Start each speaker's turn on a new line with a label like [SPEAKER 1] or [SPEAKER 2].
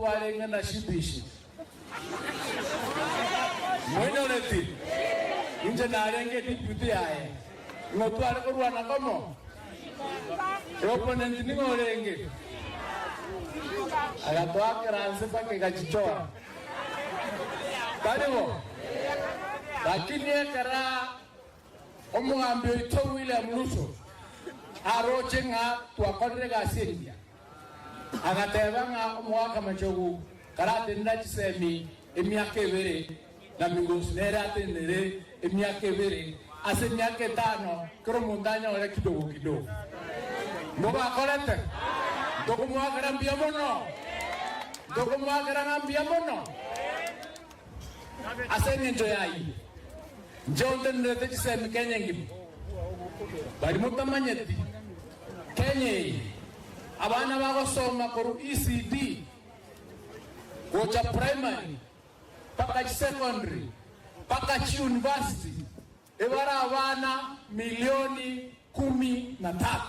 [SPEAKER 1] tuwalenga na shipishi mwino leti inje nalenge deputy yae ngotwale kurwana komo opponent ningolenge agatwakranse pake gachichoa karibo lakini ekara omugambi oito William Ruto aroche nga twakorere gasendia agateba nga omwaka machogu karate ndachisemi emiaka ebere na migosi nera atendere emiaka ebere ase miaka 5 kero mundanya ole kidogo kidogo mboga akorete ndoko mwakara mbia mono ase ninjo yayi njonde ndete chisemi Kenya ngimi bari mutamanyeti Kenya abana bagosoma koru ECD gocha primary paka secondary paka university ebara abana milioni 13